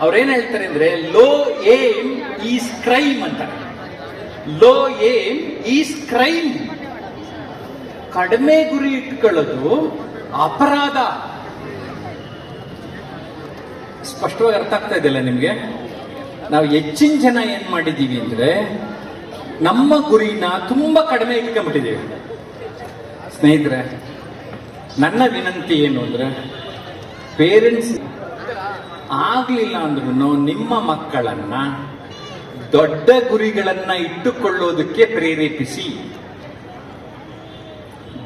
ಅವ್ರೇನ್ ಹೇಳ್ತಾರೆ ಅಂದ್ರೆ ಲೋ ಏಮ್ ಈಸ್ ಕ್ರೈಮ್ ಅಂತ. Low aim is crime. ಕಡಿಮೆ ಗುರಿ ಇಟ್ಕೊಳ್ಳೋದು ಅಪರಾಧ. ಸ್ಪಷ್ಟವಾಗಿ ಅರ್ಥ ಆಗ್ತಾ ಇದೆಯಲ್ಲ ನಿಮ್ಗೆ? ನಾವು ಹೆಚ್ಚಿನ ಜನ ಏನ್ ಮಾಡಿದೀವಿ ಅಂದ್ರೆ ನಮ್ಮ ಗುರಿನ ತುಂಬಾ ಕಡಿಮೆ ಇಟ್ಕೊಂಡ್ಬಿಟ್ಟಿದೀವಿ. ಸ್ನೇಹಿತರೆ, ನನ್ನ ವಿನಂತಿ ಏನು ಅಂದ್ರೆ, ಪೇರೆಂಟ್ಸ್ ಆಗ್ಲಿಲ್ಲ ಅಂದ್ರೂ ನಿಮ್ಮ ಮಕ್ಕಳನ್ನ ದೊಡ್ಡ ಗುರಿಗಳನ್ನ ಇಟ್ಟುಕೊಳ್ಳೋದಕ್ಕೆ ಪ್ರೇರೇಪಿಸಿ.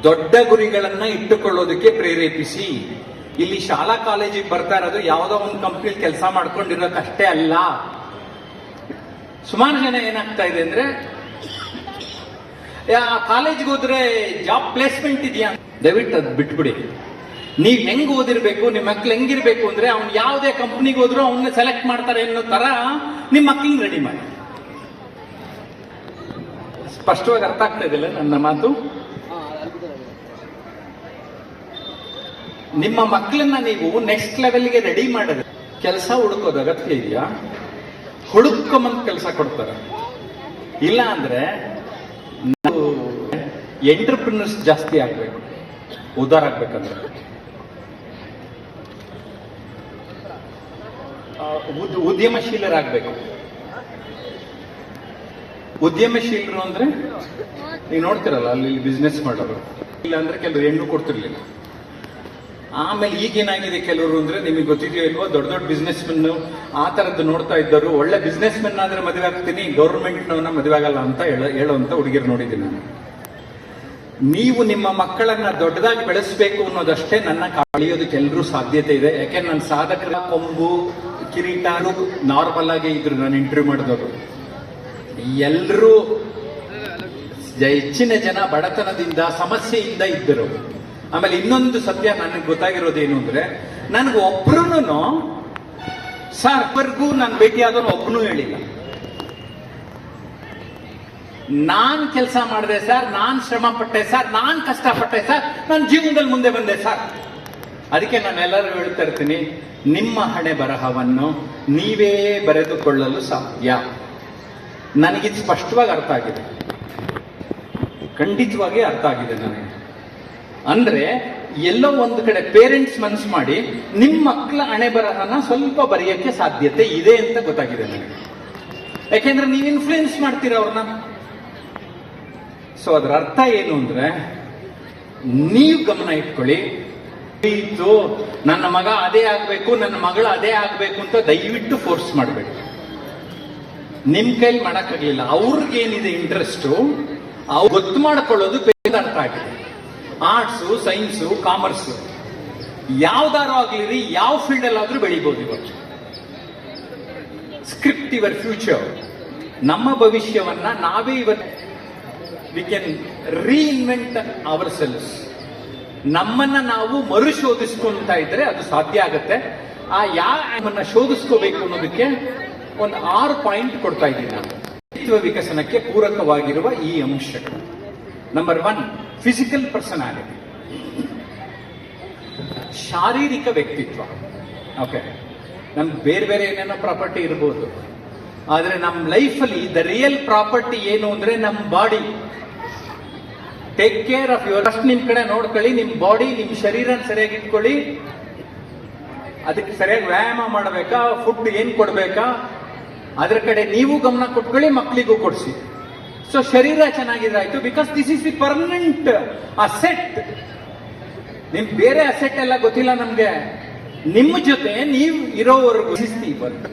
ದೊಡ್ಡ ಗುರಿಗಳನ್ನ ಇಟ್ಟುಕೊಳ್ಳೋದಕ್ಕೆ ಪ್ರೇರೇಪಿಸಿ. ಇಲ್ಲಿ ಶಾಲಾ ಕಾಲೇಜಿಗೆ ಬರ್ತಾ ಇರೋದು ಯಾವುದೋ ಒಂದು ಕಂಪ್ನಿಲಿ ಕೆಲಸ ಮಾಡ್ಕೊಂಡಿರೋಕಷ್ಟೇ ಅಲ್ಲ. ಸುಮಾರು ಜನ ಏನಾಗ್ತಾ ಇದೆ ಅಂದ್ರೆ, ಕಾಲೇಜ್ಗೆ ಹೋದ್ರೆ ಜಾಬ್ ಪ್ಲೇಸ್ಮೆಂಟ್ ಇದೆಯಾ, ದಯವಿಟ್ಟು ಅದು ಬಿಟ್ಬಿಡಿ. ನೀವ್ ಹೆಂಗ್ ಓದಿರ್ಬೇಕು, ನಿಮ್ ಮಕ್ಳು ಹೆಂಗಿರ್ಬೇಕು ಅಂದ್ರೆ, ಅವ್ನು ಯಾವುದೇ ಕಂಪ್ನಿಗೆ ಹೋದ್ರು ಅವನ್ನ ಸೆಲೆಕ್ಟ್ ಮಾಡ್ತಾರೆ ಅನ್ನೋ ತರ ನಿಮ್ ಮಕ್ಳಿಗೆ ರೆಡಿ ಮಾಡಿ. ಸ್ಪಷ್ಟವಾಗಿ ಅರ್ಥ ಆಗ್ತಾ ಇದೆಯಲ್ಲ ನನ್ನ ಮಾತು? ನಿಮ್ಮ ಮಕ್ಕಳನ್ನ ನೀವು ನೆಕ್ಸ್ಟ್ ಲೆವೆಲ್ಗೆ ರೆಡಿ ಮಾಡಿದ್ರೆ ಕೆಲಸ ಹುಡುಕೋದು ಅಗತ್ಯ ಇದೆಯಾ? ಹುಡುಕೊಂಬಂದ್ ಕೆಲಸ ಕೊಡ್ತಾರೆ. ಇಲ್ಲ ಅಂದ್ರೆ ನಾವು ಎಂಟರ್ಪ್ರಿನರ್ಸ್ ಜಾಸ್ತಿ ಆಗ್ಬೇಕು, ಉದಾರ ಆಗ್ಬೇಕಂದ್ರೆ. ಉದ್ಯಮಶೀಲರಾಗಬೇಕು. ಉದ್ಯಮಶೀಲರು ಅಂದ್ರೆ ನೀವು ನೋಡ್ತಿರಲ್ಲ, ಅಲ್ಲಿ ಬಿಸ್ನೆಸ್ ಮಾಡೋರು. ಇಲ್ಲ ಅಂದ್ರೆ ಕೆಲವರು ಹೆಣ್ಣು ಕೊಡ್ತಿರ್ಲಿಲ್ಲ. ಆಮೇಲೆ ಈಗೇನಾಗಿದೆ ಕೆಲವರು ಅಂದ್ರೆ, ನಿಮಗೆ ಗೊತ್ತಿದೆಯೋ ಇಲ್ವೋ, ದೊಡ್ಡ ದೊಡ್ಡ ಬಿಸ್ನೆಸ್ ಮೆನ್ ಆ ತರದ್ದು ನೋಡ್ತಾ ಇದ್ದರು. ಒಳ್ಳೆ ಬಿಸ್ನೆಸ್ ಮೆನ್ ಆದ್ರೆ ಮದುವೆ ಆಗ್ತೀನಿ, ಗೌರ್ಮೆಂಟ್ ನವನ್ನ ಮದುವೆ ಆಗಲ್ಲ ಅಂತ ಹೇಳುವಂತ ಹುಡುಗಿರು ನೋಡಿದ್ದೀನಿ ನಾನು. ನೀವು ನಿಮ್ಮ ಮಕ್ಕಳನ್ನ ದೊಡ್ಡದಾಗಿ ಬೆಳೆಸಬೇಕು ಅನ್ನೋದಷ್ಟೇ ನನ್ನ ಕಳಿಯೋದಕ್ಕೆ ಎಲ್ಲರೂ ಸಾಧ್ಯತೆ ಇದೆ. ಯಾಕೆಂದ್ರೆ ನನ್ನ ಸಾಧಕರ ಕೊಂಬು ಕಿರೀಟನು ನಾರ್ಮಲ್ ಆಗಿ ಇದ್ರು. ನಾನು ಇಂಟರ್ವ್ಯೂ ಮಾಡಿದವರು ಎಲ್ಲರೂ ಹೆಚ್ಚಿನ ಜನ ಬಡತನದಿಂದ ಸಮಸ್ಯೆಯಿಂದ ಇದ್ದರು. ಆಮೇಲೆ ಇನ್ನೊಂದು ಸತ್ಯ ನನಗೆ ಗೊತ್ತಾಗಿರೋದೇನು ಅಂದ್ರೆ, ನನಗೆ ಒಬ್ರು ಸರ್ವರ್ಗೂ ನಾನು ಭೇಟಿಯಾದವನು ಒಬ್ಬನು ಹೇಳಿಲ್ಲ, ನಾನ್ ಕೆಲಸ ಮಾಡಿದೆ ಸರ್, ನಾನ್ ಶ್ರಮ ಪಟ್ಟೆ ಸರ್, ನಾನ್ ಕಷ್ಟಪಟ್ಟೆ ಸರ್, ನನ್ನ ಜೀವನದಲ್ಲಿ ಮುಂದೆ ಬಂದೆ ಸರ್. ಅದಕ್ಕೆ ನಾನು ಎಲ್ಲರೂ ಹೇಳ್ತಾ ಇರ್ತೀನಿ, ನಿಮ್ಮ ಹಣೆ ಬರಹವನ್ನು ನೀವೇ ಬರೆದುಕೊಳ್ಳಲು ಸಾಧ್ಯ. ನನಗಿದು ಸ್ಪಷ್ಟವಾಗಿ ಅರ್ಥ ಆಗಿದೆ, ಖಂಡಿತವಾಗಿ ಅರ್ಥ ಆಗಿದೆ ನನಗೆ. ಅಂದ್ರೆ ಎಲ್ಲೋ ಒಂದು ಕಡೆ ಪೇರೆಂಟ್ಸ್ ಮನ್ಸು ಮಾಡಿ ನಿಮ್ಮ ಮಕ್ಕಳ ಹಣೆ ಬರಹನ ಸ್ವಲ್ಪ ಬರೆಯಕ್ಕೆ ಸಾಧ್ಯತೆ ಇದೆ ಅಂತ ಗೊತ್ತಾಗಿದೆ ನನಗೆ. ಯಾಕೆಂದ್ರೆ ನೀವು ಇನ್ಫ್ಲೂಯೆನ್ಸ್ ಮಾಡ್ತೀರ ಅವ್ರನ್ನ. ಸೊ ಅದರ ಅರ್ಥ ಏನು ಅಂದ್ರೆ, ನೀವು ಗಮನ ಇಟ್ಕೊಳ್ಳಿ. ನನ್ನ ಮಗ ಅದೇ ಆಗ್ಬೇಕು, ನನ್ನ ಮಗಳು ಅದೇ ಆಗ್ಬೇಕು ಅಂತ ದಯವಿಟ್ಟು ಫೋರ್ಸ್ ಮಾಡಬೇಕು. ನಿಮ್ ಕೈಲಿ ಮಾಡಕ್ಕಾಗಲಿಲ್ಲ, ಅವ್ರಿಗೇನಿದೆ ಇಂಟ್ರೆಸ್ಟ್ ಅವ್ರು ಗೊತ್ತು ಮಾಡ್ಕೊಳ್ಳೋದು ಅರ್ಥ ಆಗಿದೆ. ಆರ್ಟ್ಸು, ಸೈನ್ಸು, ಕಾಮರ್ಸು ಯಾವ್ದಾರು ಆಗ್ಲಿರಿ, ಯಾವ ಫೀಲ್ಡ್ ಅಲ್ಲಾದ್ರೂ ಬೆಳಿಬಹುದು. ಇವತ್ತು ಸ್ಕ್ರಿಪ್ಟ್ ಯುವರ್ ಫ್ಯೂಚರ್. ನಮ್ಮ ಭವಿಷ್ಯವನ್ನ ನಾವೇ ಇವತ್ತು we can reinvent ourselves. ನಮ್ಮನ್ನ ನಾವು ಮರುಶೋಧಿಸ್ಕೊಂತ ಇದ್ರೆ ಅದು ಸಾಧ್ಯ ಆಗತ್ತೆ. ಆ ಯಾವನ್ನ ಶೋಧಿಸ್ಕೋಬೇಕು ಅನ್ನೋದಕ್ಕೆ ಒಂದು 6 ಪಾಯಿಂಟ್ ಕೊಡ್ತಾ ಇದ್ದೀನಿ ನಾನು. ವ್ಯಕ್ತಿತ್ವ ವಿಕಸನಕ್ಕೆ ಪೂರಕವಾಗಿರುವ ಈ ಅಂಶಗಳು. ನಂಬರ್ 1, ಫಿಸಿಕಲ್ ಪರ್ಸನಾಲಿಟಿ, ಶಾರೀರಿಕ ವ್ಯಕ್ತಿತ್ವ. ಓಕೆ, ನಮ್ಗೆ ಬೇರೆ ಬೇರೆ ಏನೇನೋ ಪ್ರಾಪರ್ಟಿ ಇರ್ಬೋದು, ಆದ್ರೆ ನಮ್ಮ ಲೈಫಲ್ಲಿ ದ ರಿಯಲ್ ಪ್ರಾಪರ್ಟಿ ಏನು ಅಂದ್ರೆ ನಮ್ಮ body. Take care of your. ಅಷ್ಟು ನಿಮ್ ಕಡೆ ನೋಡ್ಕೊಳ್ಳಿ, ನಿಮ್ ಬಾಡಿ, ನಿಮ್ ಶರೀರ ಸರಿಯಾಗಿ ಇಟ್ಕೊಳ್ಳಿ. ಅದಕ್ಕೆ ಸರಿಯಾಗಿ ವ್ಯಾಯಾಮ ಮಾಡಬೇಕಾ, ಫುಡ್ ಏನ್ ಕೊಡ್ಬೇಕಾ, ಅದ್ರ ಕಡೆ ನೀವು ಗಮನ ಕೊಟ್ಕೊಳ್ಳಿ, ಮಕ್ಕಳಿಗೂ ಕೊಡ್ಸಿ. ಸೊ ಶರೀರ ಚೆನ್ನಾಗಿದ್ದಾಯ್ತು, because this is the permanent asset. ನಿಮ್ ಬೇರೆ ಅಸೆಟ್ ಎಲ್ಲ ಗೊತ್ತಿಲ್ಲ ನಮ್ಗೆ. ನಿಮ್ಮ ಜೊತೆ ನೀವು ಇರೋವರೆಗೂ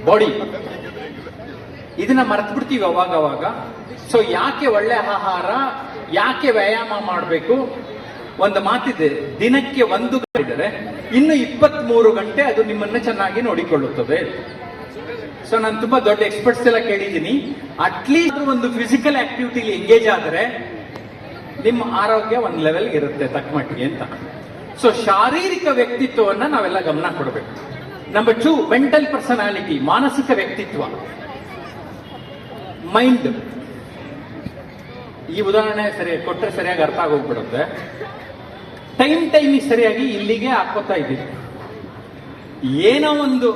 ಬಾಡಿ, ಇದನ್ನ ಮರ್ತು ಬಿಡ್ತೀವಿ ಅವಾಗ. ಸೊ ಯಾಕೆ ಒಳ್ಳೆ ಆಹಾರ, ಯಾಕೆ ವ್ಯಾಯಾಮ ಮಾಡಬೇಕು? ಒಂದು ಮಾತಿದೆ, ದಿನಕ್ಕೆ 1 ಗಂಟೆ ಇನ್ನು 23 ಗಂಟೆ ಅದು ನಿಮ್ಮನ್ನ ಚೆನ್ನಾಗಿ ನೋಡಿಕೊಳ್ಳುತ್ತದೆ. ಸೊ ನಾನು ತುಂಬಾ ದೊಡ್ಡ ಎಕ್ಸ್ಪರ್ಟ್ಸ್ ಎಲ್ಲ ಕೇಳಿದ್ದೀನಿ, ಅಟ್ಲೀಸ್ಟ್ ಒಂದು ಫಿಸಿಕಲ್ ಆಕ್ಟಿವಿಟಿಲಿ ಎಂಗೇಜ್ ಆದರೆ ನಿಮ್ಮ ಆರೋಗ್ಯ ಒಂದು ಲೆವೆಲ್ ಇರುತ್ತೆ ತಕ್ಕ ಮಟ್ಟಿಗೆ ಅಂತ. ಸೊ ಶಾರೀರಿಕ ವ್ಯಕ್ತಿತ್ವವನ್ನ ನಾವೆಲ್ಲ ಗಮನ ಕೊಡಬೇಕು. ನಂಬರ್ 2, ಮೆಂಟಲ್ ಪರ್ಸನಾಲಿಟಿ, ಮಾನಸಿಕ ವ್ಯಕ್ತಿತ್ವ. ಮೈಂಡ್, ಈ ಉದಾಹರಣೆ ಸರಿ ಕೊಟ್ಟರೆ ಸರಿಯಾಗಿ ಅರ್ಥ ಆಗೋಗ್ಬಿಡುತ್ತೆ. ಟೈಮಿಗೆ ಸರಿಯಾಗಿ ಇಲ್ಲಿಗೆ ಹಾಕೋತಾ ಇದ್ದೀವಿ. ಏನೋ ಒಂದು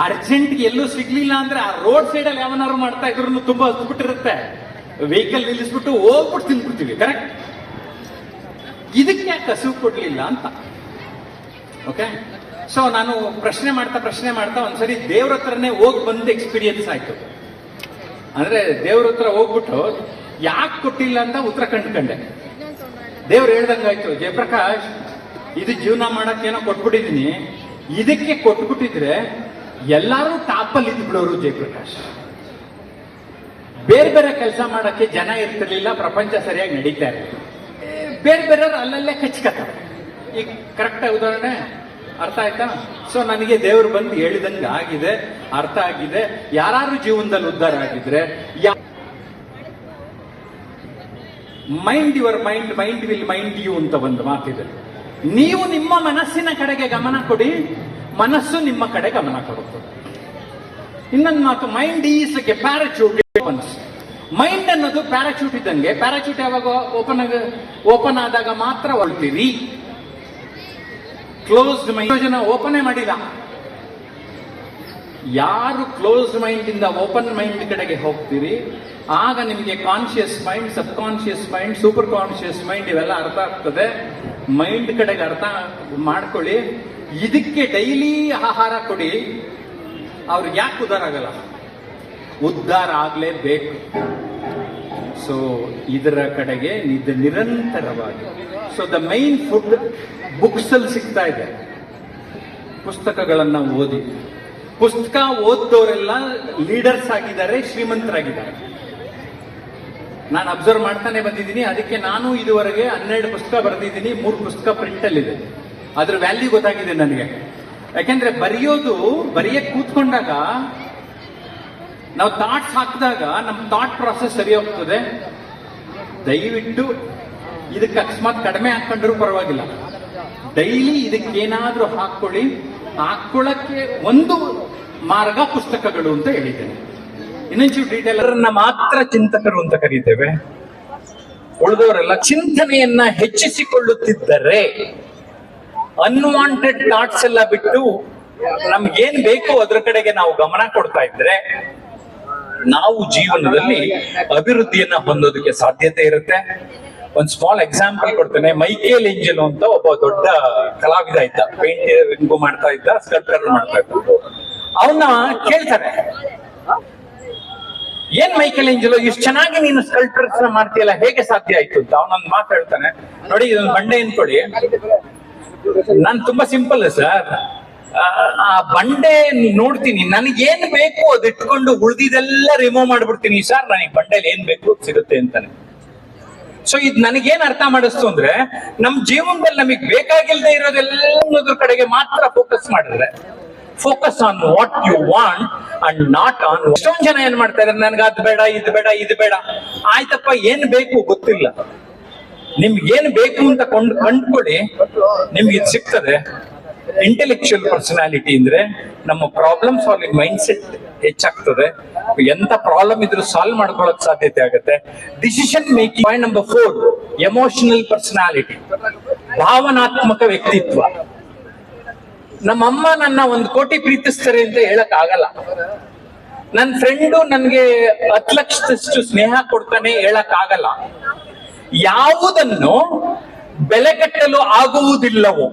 ಅರ್ಜೆಂಟ್ ಎಲ್ಲೂ ಸಿಗ್ಲಿಲ್ಲ ಅಂದ್ರೆ ಆ ರೋಡ್ ಸೈಡ್ ಅಲ್ಲಿ ಯಾವನಾರು ಮಾಡ್ತಾ ಇದ್ರು ತುಂಬಾ ಹತ್ಬಿಟ್ಟಿರುತ್ತೆ, ವೆಹಿಕಲ್ ನಿಲ್ಲಿಸ್ಬಿಟ್ಟು ಹೋಗ್ಬಿಟ್ಟು ತಿಂದ್ಬಿಡ್ತೀವಿ. ಕರೆಕ್ಟ್? ಇದಕ್ಕೆ ಯಾಕೆ ಹಸಿವು ಕೊಡ್ಲಿಲ್ಲ ಅಂತ. ಓಕೆ, ಸೊ ನಾನು ಪ್ರಶ್ನೆ ಮಾಡ್ತಾ ಒಂದ್ಸರಿ ದೇವ್ರ ಹತ್ರನೇ ಹೋಗಿ ಬಂದು ಎಕ್ಸ್ಪೀರಿಯನ್ಸ್ ಆಯ್ತು. ಅಂದ್ರೆ ದೇವ್ರ ಹತ್ರ ಹೋಗ್ಬಿಟ್ಟು ಯಾಕೆ ಕೊಟ್ಟಿಲ್ಲ ಅಂತ ಉತ್ತರ ಕಂಡ್ಕೊಂಡೆ. ದೇವ್ರು ಹೇಳ್ದಂಗಾಯ್ತು, ಜಯಪ್ರಕಾಶ್ ಇದು ಜೀವನ ಮಾಡಕ್ಕೇನೋ ಕೊಟ್ಬಿಟ್ಟಿದೀನಿ, ಇದಕ್ಕೆ ಕೊಟ್ಬಿಟ್ಟಿದ್ರೆ ಎಲ್ಲಾರು ಟಾಪಲ್ಲಿ ಇದ್ಬಿಡೋರು ಜಯಪ್ರಕಾಶ್. ಬೇರೆ ಬೇರೆ ಕೆಲಸ ಮಾಡಕ್ಕೆ ಜನ ಇರ್ತಿರ್ಲಿಲ್ಲ, ಪ್ರಪಂಚ ಸರಿಯಾಗಿ ನಡೀತಾ ಇರಲಿಲ್ಲ, ಬೇರೆ ಬೇರೆಯವ್ರು ಅಲ್ಲಲ್ಲೇ ಕಚ್ಕತ್ತಾರೆ. ಈಗ ಕರೆಕ್ಟ್ ಉದಾಹರಣೆ ಅರ್ಥ ಆಯ್ತಾ? ಸೊ ನನಗೆ ದೇವ್ರು ಬಂದು ಹೇಳಿದಂಗೆ ಆಗಿದೆ, ಅರ್ಥ ಆಗಿದೆ. ಯಾರು ಜೀವನದಲ್ಲಿ ಉದ್ಧಾರ ಆಗಿದ್ರೆ, mind your mind, mind will mind you ಅಂತ ಒಂದು ಮಾತಿದೆ. ನೀವು ನಿಮ್ಮ ಮನಸ್ಸಿನ ಕಡೆಗೆ ಗಮನ ಕೊಡಿ, ಮನಸ್ಸು ನಿಮ್ಮ ಕಡೆ ಗಮನ ಕೊಡುತ್ತದೆ. ಇನ್ನೊಂದು ಮಾತು, mind is like a parachute. Mind ಅನ್ನೋದು ಪ್ಯಾರಾಚೂಟ್ ಇದ್ದಂಗೆ. ಪ್ಯಾರಾಚೂಟ್ ಯಾವಾಗ ಓಪನ್ ಆದಾಗ ಮಾತ್ರ ಹೊಳ್ತೀರಿ. ಕ್ಲೋಸ್ಡ್ ಮೈಂಡ್ ಜನ ಓಪನ್ ಮಾಡಿಲ್ಲ. ಯಾರು ಕ್ಲೋಸ್ಡ್ ಮೈಂಡ್ ಇಂದ ಓಪನ್ ಮೈಂಡ್ ಕಡೆಗೆ ಹೋಗ್ತೀರಿ, ಆಗ ನಿಮಗೆ conscious mind, subconscious mind, super conscious mind ಇವೆಲ್ಲ ಅರ್ಥ ಆಗ್ತದೆ. ಮೈಂಡ್ ಕಡೆಗೆ ಅರ್ಥ ಮಾಡ್ಕೊಳ್ಳಿ. ಇದಕ್ಕೆ ಡೈಲಿ ಆಹಾರ ಕೊಡಿ. ಅವ್ರಿಗೆ ಯಾಕೆ ಉದ್ಧಾರ ಆಗಲ್ಲ? ಉದ್ಧಾರ ಆಗ್ಲೇಬೇಕು. ಸೊ ಇದರ ಕಡೆಗೆ ನಿರಂತರವಾಗಿ. So the main food books ಅಲ್ಲಿ ಸಿಗ್ತಾ ಇದೆ. ಪುಸ್ತಕಗಳನ್ನ ಓದಿ. ಪುಸ್ತಕ ಓದ್ದವರೆಲ್ಲ ಲೀಡರ್ಸ್ ಆಗಿದ್ದಾರೆ, ಶ್ರೀಮಂತರಾಗಿದ್ದಾರೆ. ನಾನು ಅಬ್ಸರ್ವ್ ಮಾಡ್ತಾನೆ ಬಂದಿದ್ದೀನಿ. ಅದಕ್ಕೆ ನಾನು ಇದುವರೆಗೆ 12 ಪುಸ್ತಕ ಬರೆದಿದ್ದೀನಿ, 3 ಪುಸ್ತಕ ಪ್ರಿಂಟ್ ಅಲ್ಲಿ ಇದೆ. ಅದ್ರ ವ್ಯಾಲ್ಯೂ ಗೊತ್ತಾಗಿದೆ ನನಗೆ. ಯಾಕೆಂದ್ರೆ ಬರೆಯಕ್ಕೆ ಕೂತ್ಕೊಂಡಾಗ, ನಾವು ಥಾಟ್ಸ್ ಹಾಕಿದಾಗ ನಮ್ಮ ಥಾಟ್ ಪ್ರಾಸೆಸ್ ಸರಿ ಹೋಗ್ತದೆ. ದಯವಿಟ್ಟು ಇದಕ್ಕೆ ಅಕಸ್ಮಾತ್ ಕಡಿಮೆ ಹಾಕೊಂಡ್ರು ಪರವಾಗಿಲ್ಲ, ಡೈಲಿ ಇದಕ್ಕೇನಾದ್ರೂ ಹಾಕೊಳ್ಳಕ್ಕೆ ಒಂದು ಮಾರ್ಗ ಪುಸ್ತಕಗಳು ಅಂತ ಹೇಳಿದ್ದೇನೆ. ಇನ್ನೊಂಚೂರು ಡೀಟೇಲ್ ಮಾತ್ರ ಚಿಂತಕರು ಅಂತ ಕರೀತೇವೆ. ಉಳಿದವರೆಲ್ಲ ಚಿಂತನೆಯನ್ನ ಹೆಚ್ಚಿಸಿಕೊಳ್ಳುತ್ತಿದ್ದರೆ, ಅನ್ವಾಂಟೆಡ್ ಥಾಟ್ಸ್ ಎಲ್ಲ ಬಿಟ್ಟು ನಮ್ಗೇನ್ ಬೇಕು ಅದ್ರ ಕಡೆಗೆ ನಾವು ಗಮನ ಕೊಡ್ತಾ ಇದ್ರೆ, ನಾವು ಜೀವನದಲ್ಲಿ ಅಭಿವೃದ್ಧಿಯನ್ನ ಹೊಂದೋದಕ್ಕೆ ಸಾಧ್ಯತೆ ಇರುತ್ತೆ. ಒಂದ್ ಸ್ಮಾಲ್ ಎಕ್ಸಾಂಪಲ್ ಕೊಡ್ತೇನೆ. ಮೈಕೇಲ್ ಏಂಜೆಲೋ ಅಂತ ಒಬ್ಬ ದೊಡ್ಡ ಕಲಾವಿದ ಇದ್ದ, ಪೇಂಟಿಂಗ್ ಮಾಡ್ತಾ ಇದ್ದ, ಸ್ಕಲ್ಪ್ಚರ್ ಮಾಡ್ತಾ ಇದ್ದ. ಅವನ್ನ ಕೇಳ್ತಾರೆ, ಏನ್ ಮೈಕೇಲ್ ಏಂಜೆಲೋ ಇಷ್ಟು ಚೆನ್ನಾಗಿ ನೀನು ಸ್ಕಲ್ಪ್ಚರ್ಸ್ ಮಾಡ್ತೀಯಲ್ಲ, ಹೇಗೆ ಸಾಧ್ಯ ಆಯ್ತು ಅಂತ. ಅವನೊಂದು ಮಾತು ಹೇಳ್ತಾನೆ, ನೋಡಿ ಇದೊಂದು ಬಂಡೆ ಅನ್ಕೊಳ್ಳಿ, ನಾನು ತುಂಬಾ ಸಿಂಪಲ್ ಸರ್, ಆ ಬಂಡೆ ನೋಡ್ತೀನಿ, ನನಗೇನ್ ಬೇಕು ಅದು ಇಟ್ಕೊಂಡು ಉಳ್ದಿದೆಲ್ಲ ರಿಮೂವ್ ಮಾಡ್ಬಿಡ್ತೀನಿ ಸರ್, ನನಗೆ ಬಂಡೆಲಿ ಏನ್ ಬೇಕು ಸಿಗುತ್ತೆ ಅಂತಾನೆ. ಸೊ ಇದು ನನಗೇನ್ ಅರ್ಥ ಮಾಡಿಸ್ತು ಅಂದ್ರೆ, ನಮ್ ಜೀವನದಲ್ಲಿ ನಮಗ್ ಬೇಕಾಗಿಲ್ದೇ ಇರೋದೆಲ್ಲದ್ರ ಕಡೆಗೆ ಮಾತ್ರ ಫೋಕಸ್ ಮಾಡಿದ್ರೆ, focus on what you want and not on. ಎಷ್ಟೊಂದ್ ಜನ ಏನ್ ಮಾಡ್ತಾ ಇದಾರೆ, ನನ್ಗೆ ಅದು ಬೇಡ, ಇದು ಬೇಡ, ಇದು ಬೇಡ. ಆಯ್ತಪ್ಪ, ಏನ್ ಬೇಕು ಗೊತ್ತಿಲ್ಲ, ನಿಮ್ಗೇನ್ ಬೇಕು ಅಂತ ಕಂಡ್ಕೊಳ್ಳಿ, ನಿಮ್ಗೆ ಇದು ಸಿಗ್ತದೆ. ಇಂಟೆಲೆಕ್ಚುಯಲ್ ಪರ್ಸನಾಲಿಟಿ ಅಂದ್ರೆ ನಮ್ಮ ಪ್ರಾಬ್ಲಮ್ ಸಾಲ್ವಿಂಗ್ ಮೈಂಡ್ ಸೆಟ್ ಹೆಚ್ಚಾಗ್ತದೆ. ಎಂತ ಪ್ರಾಬ್ಲಮ್ ಇದ್ರೂ ಸಾಲ್ವ್ ಮಾಡ್ಕೊಳ್ಳೋಕೆ ಸಾಧ್ಯತೆ ಆಗುತ್ತೆ. Decision making. Point number 4, emotional personality, ಭಾವನಾತ್ಮಕ ವ್ಯಕ್ತಿತ್ವ. ನಮ್ಮಮ್ಮ ನನ್ನ 1 ಕೋಟಿ ಪ್ರೀತಿಸ್ತಾರೆ ಅಂತ ಹೇಳಕ್ ಆಗಲ್ಲ. ನನ್ನ ಫ್ರೆಂಡು ನನ್ಗೆ 10 ಲಕ್ಷದಷ್ಟು ಸ್ನೇಹ ಕೊಡ್ತಾನೆ ಹೇಳಕ್ ಆಗಲ್ಲ. ಯಾವುದನ್ನು ಬೆಲೆಗಟ್ಟಲು ಆಗುವುದಿಲ್ಲವೋ,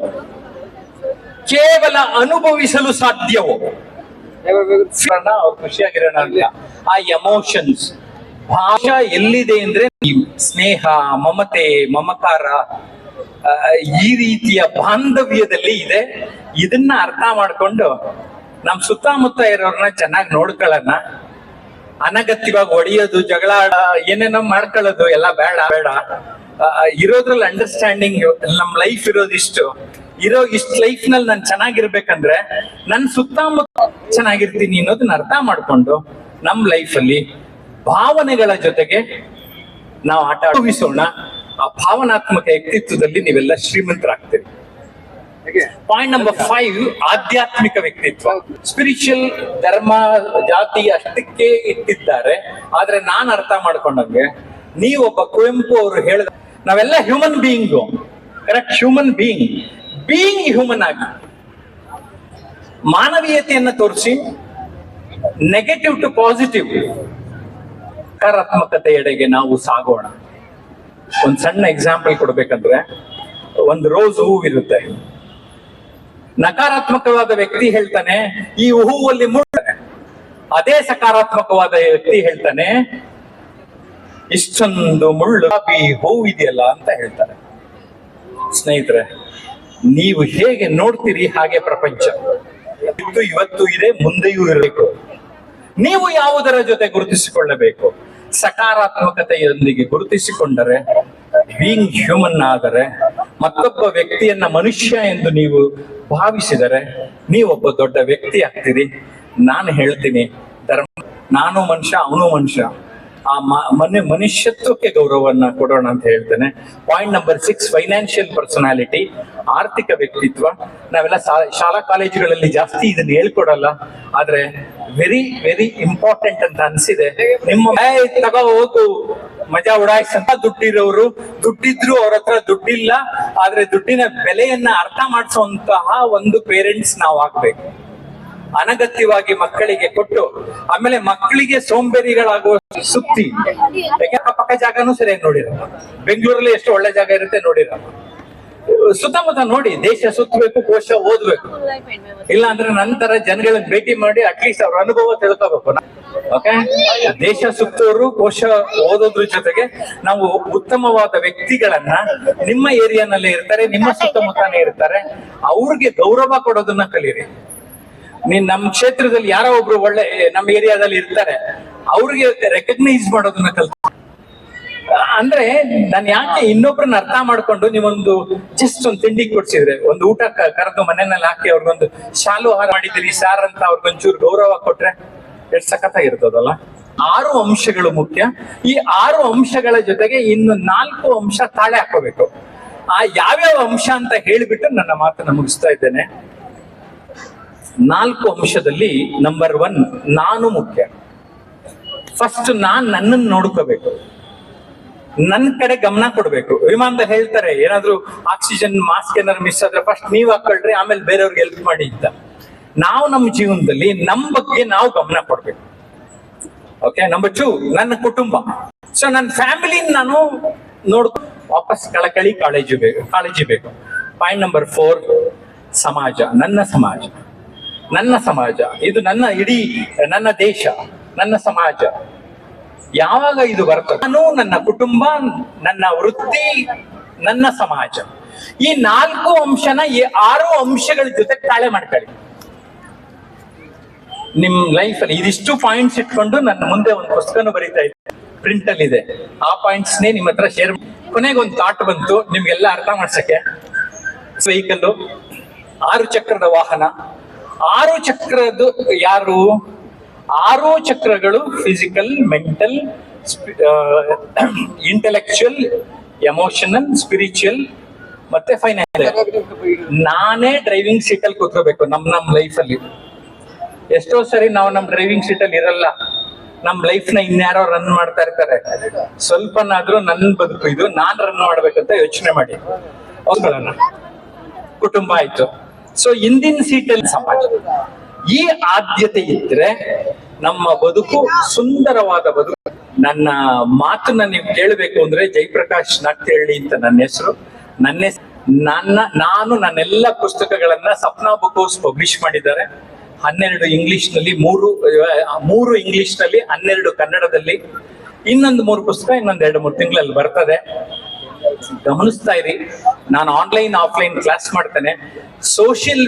ಕೇವಲ ಅನುಭವಿಸಲು ಸಾಧ್ಯವೋ, ಅವ್ರು ಖುಷಿಯಾಗಿರೋಣ ಅಂತ. ಆ ಎಮೋಷನ್ಸ್, ಭಾಷಾ ಎಲ್ಲಿದೆ ಅಂದ್ರೆ ಸ್ನೇಹ, ಮಮತೆ, ಮಮಕಾರ, ಈ ರೀತಿಯ ಬಾಂಧವ್ಯದಲ್ಲಿ ಇದೆ. ಇದನ್ನ ಅರ್ಥ ಮಾಡ್ಕೊಂಡು ನಮ್ ಸುತ್ತಮುತ್ತ ಇರೋರ್ನ ಚೆನ್ನಾಗಿ ನೋಡ್ಕೊಳ್ಳೋಣ. ಅನಗತ್ಯವಾಗಿ ಹೊಡೆಯೋದು, ಜಗಳ ಏನೇನೋ ಮಾಡ್ಕೊಳ್ಳೋದು ಎಲ್ಲ ಬೇಡ. ಇರೋದ್ರಲ್ಲಿ ಅಂಡರ್ಸ್ಟ್ಯಾಂಡಿಂಗ್. ನಮ್ ಲೈಫ್ ಇರೋದಿಷ್ಟು ಲೈಫ್ ನಲ್ಲಿ ನಾನು ಚೆನ್ನಾಗಿರ್ಬೇಕಂದ್ರೆ ನನ್ ಸುತ್ತಮುತ್ತ ಚೆನ್ನಾಗಿರ್ತೀನಿ ಅನ್ನೋದನ್ನ ಅರ್ಥ ಮಾಡ್ಕೊಂಡು ನಮ್ ಲೈಫ್ ಅಲ್ಲಿ ಭಾವನೆಗಳ ಜೊತೆಗೆ ನಾವು ಆಟ ಆಡಿಸೋಣ. ಆ ಭಾವನಾತ್ಮಕ ವ್ಯಕ್ತಿತ್ವದಲ್ಲಿ ನೀವೆಲ್ಲ ಶ್ರೀಮಂತರಾಗ್ತೀರಿ. ಪಾಯಿಂಟ್ ನಂಬರ್ 5, ಆಧ್ಯಾತ್ಮಿಕ ವ್ಯಕ್ತಿತ್ವ. ಸ್ಪಿರಿಚುವಲ್ ಧರ್ಮ, ಜಾತಿ ಅಷ್ಟಕ್ಕೆ ಇಟ್ಟಿದ್ದಾರೆ. ಆದ್ರೆ ನಾನ್ ಅರ್ಥ ಮಾಡ್ಕೊಂಡಂಗೆ, ನೀವೊಬ್ಬ ಕುವೆಂಪು ಅವರು ಹೇಳಿದ, ನಾವೆಲ್ಲ human being, correct? Human being human ಆಗಿ. ಮಾನವೀಯತೆಯನ್ನ ತೋರಿಸಿ ನೆಗೆಟಿವ್ ಟು ಪಾಸಿಟಿವ್ ಸಕಾರಾತ್ಮಕತೆಯೆಡೆಗೆ ನಾವು ಸಾಗೋಣ. ಒಂದ್ ಸಣ್ಣ ಎಕ್ಸಾಂಪಲ್ ಕೊಡ್ಬೇಕಂದ್ರೆ, ಒಂದು ರೋಸ್ ಹೂವಿರುತ್ತೆ. ನಕಾರಾತ್ಮಕವಾದ ವ್ಯಕ್ತಿ ಹೇಳ್ತಾನೆ ಈ ಹೂವಲ್ಲಿ ಮುಳ್ಳಿದೆ. ಅದೇ ಸಕಾರಾತ್ಮಕವಾದ ವ್ಯಕ್ತಿ ಹೇಳ್ತಾನೆ ಇಷ್ಟೊಂದು ಮುಳ್ಳು ಹೂವಿದೆಯಲ್ಲ ಅಂತ ಹೇಳ್ತಾರೆ. ಸ್ನೇಹಿತರೆ, ನೀವು ಹೇಗೆ ನೋಡ್ತೀರಿ ಹಾಗೆ ಪ್ರಪಂಚ. ಇವತ್ತು ಇದೆ, ಮುಂದೆಯೂ ಇರಬೇಕು. ನೀವು ಯಾವುದರ ಜೊತೆ ಗುರುತಿಸಿಕೊಳ್ಳಬೇಕು? ಸಕಾರಾತ್ಮಕತೆಯೊಂದಿಗೆ ಗುರುತಿಸಿಕೊಂಡರೆ, ಬೀಯಿಂಗ್ ಹ್ಯೂಮನ್ ಆದರೆ, ಮತ್ತೊಬ್ಬ ವ್ಯಕ್ತಿಯನ್ನ ಮನುಷ್ಯ ಎಂದು ನೀವು ಭಾವಿಸಿದರೆ ನೀವೊಬ್ಬ ದೊಡ್ಡ ವ್ಯಕ್ತಿ ಆಗ್ತೀರಿ. ನಾನು ಹೇಳ್ತೀನಿ, ನಾನು ಮನುಷ್ಯ, ಅವನು ಮನುಷ್ಯ. ಆ ಮನುಷ್ಯತ್ವಕ್ಕೆ ಗೌರವವನ್ನ ಕೊಡೋಣ ಅಂತ ಹೇಳ್ತೇನೆ. ಪಾಯಿಂಟ್ ನಂಬರ್ 6, ಫೈನಾನ್ಷಿಯಲ್ ಪರ್ಸನಾಲಿಟಿ, ಆರ್ಥಿಕ ವ್ಯಕ್ತಿತ್ವ. ನಾವೆಲ್ಲ ಶಾಲಾ ಕಾಲೇಜುಗಳಲ್ಲಿ ಜಾಸ್ತಿ ಇದನ್ನ ಹೇಳ್ಕೊಡಲ್ಲ, ಆದ್ರೆ ವೆರಿ ವೆರಿ ಇಂಪಾರ್ಟೆಂಟ್ ಅಂತ ಅನ್ಸಿದೆ. ನಿಮ್ಮ ತಗೋ ಹೋಗು ಮಜಾ ಉಡಾಯಿಸಂತ ದುಡ್ಡಿರೋರು, ದುಡ್ಡಿದ್ರು ಅವ್ರ ಹತ್ರ ದುಡ್ಡಿಲ್ಲ, ಆದ್ರೆ ದುಡ್ಡಿನ ಬೆಲೆಯನ್ನ ಅರ್ಥ ಮಾಡಿಸುವಂತಹ ಒಂದು ಪೇರೆಂಟ್ಸ್ ನಾವು ಆಗ್ಬೇಕು. ಅನಗತ್ಯವಾಗಿ ಮಕ್ಕಳಿಗೆ ಕೊಟ್ಟು ಆಮೇಲೆ ಮಕ್ಕಳಿಗೆ ಸೋಂಬೇರಿಗಳಾಗುವ ಸುತ್ತಿ, ಪಕ್ಕ ಜಾಗನೂ ಸರಿಯಾಗಿ ನೋಡಿರಲ್ಲ. ಬೆಂಗಳೂರಲ್ಲಿ ಎಷ್ಟು ಒಳ್ಳೆ ಜಾಗ ಇರುತ್ತೆ ನೋಡಿರಲ್ಲ. ಸುತ್ತಮುತ್ತ ನೋಡಿ, ದೇಶ ಸುತ್ತಬೇಕು, ಕೋಶ ಓದ್ಬೇಕು. ಇಲ್ಲ ಅಂದ್ರೆ ನಂತರ ಜನಗಳನ್ನ ಭೇಟಿ ಮಾಡಿ ಅಟ್ಲೀಸ್ಟ್ ಅವ್ರ ಅನುಭವ ತಿಳ್ಕೋಬೇಕು. ಓಕೆ, ದೇಶ ಸುತ್ತೋರು ಕೋಶ ಓದೋದ್ರ ಜೊತೆಗೆ ನಾವು ಉತ್ತಮವಾದ ವ್ಯಕ್ತಿಗಳನ್ನ ನಿಮ್ಮ ಏರಿಯಾನಲ್ಲೇ ಇರ್ತಾರೆ, ನಿಮ್ಮ ಸುತ್ತಮುತ್ತನೇ ಇರ್ತಾರೆ, ಅವ್ರಿಗೆ ಗೌರವ ಕೊಡೋದನ್ನ ಕಲೀರಿ. ನಮ್ಮ ಕ್ಷೇತ್ರದಲ್ಲಿ ಯಾರೋ ಒಬ್ರು ಒಳ್ಳೆ ನಮ್ಮ ಏರಿಯಾದಲ್ಲಿ ಇರ್ತಾರೆ, ಅವ್ರಿಗೆ ರೆಕಗ್ನೈಸ್ ಮಾಡೋದನ್ನ ಕಲ್ತು. ಅಂದ್ರೆ ನಾನು ಯಾಕೆ ಇನ್ನೊಬ್ರನ್ನ ಅರ್ಥ ಮಾಡ್ಕೊಂಡು ನೀವೊಂದು ಜಸ್ಟ್ ಒಂದು ತಿಂಡಿ ಕೊಡ್ಸಿದ್ರೆ, ಒಂದು ಊಟ ಕರೆದು ಮನೆಯಲ್ಲಿ ಹಾಕಿ ಅವ್ರಿಗೊಂದು ಶಾಲು ಆಹಾರ ಮಾಡಿದಿರಿ ಸಾರ್ ಅಂತ ಅವ್ರಿಗೊಂಚೂರು ಗೌರವ ಕೊಟ್ರೆ ಎಷ್ಟು ಸಖತ್ತಾಗಿರ್ತದಲ್ಲ. 6 ಅಂಶಗಳು ಮುಖ್ಯ. ಈ 6 ಅಂಶಗಳ ಜೊತೆಗೆ ಇನ್ನು 4 ಅಂಶ ತಾಳೆ ಹಾಕೋಬೇಕು. ಆ ಯಾವ್ಯಾವ ಅಂಶ ಅಂತ ಹೇಳಿಬಿಟ್ಟು ನನ್ನ ಮಾತನ್ನ ಮುಗಿಸ್ತಾ ಇದ್ದೇನೆ. 4 ಅಂಶದಲ್ಲಿ ನಂಬರ್ 1, ನಾನು ಮುಖ್ಯ. ಫಸ್ಟ್ ನನ್ನನ್ನು ನೋಡ್ಕೋಬೇಕು, ನನ್ನ ಕಡೆ ಗಮನ ಕೊಡ್ಬೇಕು. ವಿಮಾನದ ಹೇಳ್ತಾರೆ, ಏನಾದ್ರು ಆಕ್ಸಿಜನ್ ಮಾಸ್ಕ್ ಏನಾದ್ರು ಮಿಸ್ ಆದ್ರೆ ಫಸ್ಟ್ ನೀವ್ ಹಾಕೊಳ್ರಿ, ಆಮೇಲೆ ಬೇರೆಯವ್ರಿಗೆ ಹೆಲ್ಪ್ ಮಾಡಿ ಅಂತ. ನಾವು ನಮ್ಮ ಜೀವನದಲ್ಲಿ ನಮ್ಮ ಬಗ್ಗೆ ನಾವು ಗಮನ ಕೊಡ್ಬೇಕು. ಓಕೆ, ನಂಬರ್ 2, ನನ್ನ ಕುಟುಂಬ. ಸೊ ನನ್ನ ಫ್ಯಾಮಿಲಿ ನಾನು ವಾಪಸ್ ಕಾಳಜಿ ಬೇಕು. ಪಾಯಿಂಟ್ ನಂಬರ್ 4, ಸಮಾಜ. ನನ್ನ ಸಮಾಜ ಇದು ನನ್ನ ದೇಶ, ನನ್ನ ಸಮಾಜ. ಯಾವಾಗ ಇದು ಬರ್ತದೆ, ನಾನು, ನನ್ನ ಕುಟುಂಬ, ನನ್ನ ವೃತ್ತಿ, ನನ್ನ ಸಮಾಜ, ಈ 4 ಅಂಶನ ಈ 6 ಅಂಶಗಳ ಜೊತೆ ತಾಳೆ ಮಾಡ್ಕೊಳ್ಳಿ ನಿಮ್ ಲೈಫ್ ಅಲ್ಲಿ. ಇದಿಷ್ಟು ಪಾಯಿಂಟ್ಸ್ ಇಟ್ಕೊಂಡು ನನ್ನ ಮುಂದೆ ಒಂದು ಪುಸ್ತಕನೂ ಬರೀತಾ ಇದ್ದೆ, ಪ್ರಿಂಟ್ ಅಲ್ಲಿ ಇದೆ. ಆ ಪಾಯಿಂಟ್ಸ್ ನೇ ನಿಮ್ಮ ಹತ್ರ ಶೇರ್. ಕೊನೆಗೆ ಒಂದು ಥಾಟ್ ಬಂತು ನಿಮ್ಗೆಲ್ಲ ಅರ್ಥ ಮಾಡ್ಸಕ್ಕೆ. ವೆಹಿಕಲ್ 6 ಚಕ್ರದ ವಾಹನ. 6 ಚಕ್ರದ್ದು ಯಾರು? 6 ಚಕ್ರಗಳು physical, mental, intellectual, emotional, spiritual ಮತ್ತೆ ಫೈನಾನ್ಷಿಯಲ್. ನಾನೇ ಡ್ರೈವಿಂಗ್ ಸೀಟಲ್ಲಿ ಕೂತ್ಕೋಬೇಕು ನಮ್ಮ ಲೈಫ್ ಅಲ್ಲಿ. ಎಷ್ಟೋ ಸರಿ ನಾವು ನಮ್ಮ ಡ್ರೈವಿಂಗ್ ಸೀಟಲ್ಲಿ ಇರಲ್ಲ, ನಮ್ ಲೈಫ್ ನ ಇನ್ಯಾರೋ ರನ್ ಮಾಡ್ತಾ ಇರ್ತಾರೆ. ಸ್ವಲ್ಪನಾದ್ರೂ ನನ್ನ ಬದುಕು ಇದು, ನಾನ್ ರನ್ ಮಾಡ್ಬೇಕಂತ ಯೋಚನೆ ಮಾಡಿ. ಅವುಗಳನ್ನ ಕುಟುಂಬ ಆಯ್ತು. ಸೊ ಹಿಂದಿನ ಸೀಟಲ್ಲಿ ಸಮಾಜ. ಈ ಆದ್ಯತೆ ಇದ್ರೆ ನಮ್ಮ ಬದುಕು ಸುಂದರವಾದ ಬದುಕು. ನನ್ನ ಮಾತನ್ನ ನೀವು ಕೇಳಬೇಕು ಅಂದ್ರೆ ಜಯಪ್ರಕಾಶ್ ನಟ್ಟೆಹಳ್ಳಿ ಅಂತ ನನ್ನ ಹೆಸರು. ನಾನು ನನ್ನೆಲ್ಲ ಪುಸ್ತಕಗಳನ್ನ ಸಪ್ನಾ ಬುಕ್ ಹೌಸ್ ಪಬ್ಲಿಷ್ ಮಾಡಿದ್ದಾರೆ. 12 ಇಂಗ್ಲಿಷ್ ನಲ್ಲಿ, 3 ಇಂಗ್ಲಿಷ್ ನಲ್ಲಿ, 12 ಕನ್ನಡದಲ್ಲಿ. ಇನ್ನೊಂದು 3 ಪುಸ್ತಕ ಇನ್ನೊಂದು 2-3 ತಿಂಗಳಲ್ಲಿ ಬರ್ತದೆ. ಗಮನಿಸ್ತಾ ಇರಿ. ನಾನು ಆನ್ಲೈನ್ ಆಫ್ಲೈನ್ ಕ್ಲಾಸ್ ಮಾಡ್ತೇನೆ. ಸೋಷಿಯಲ್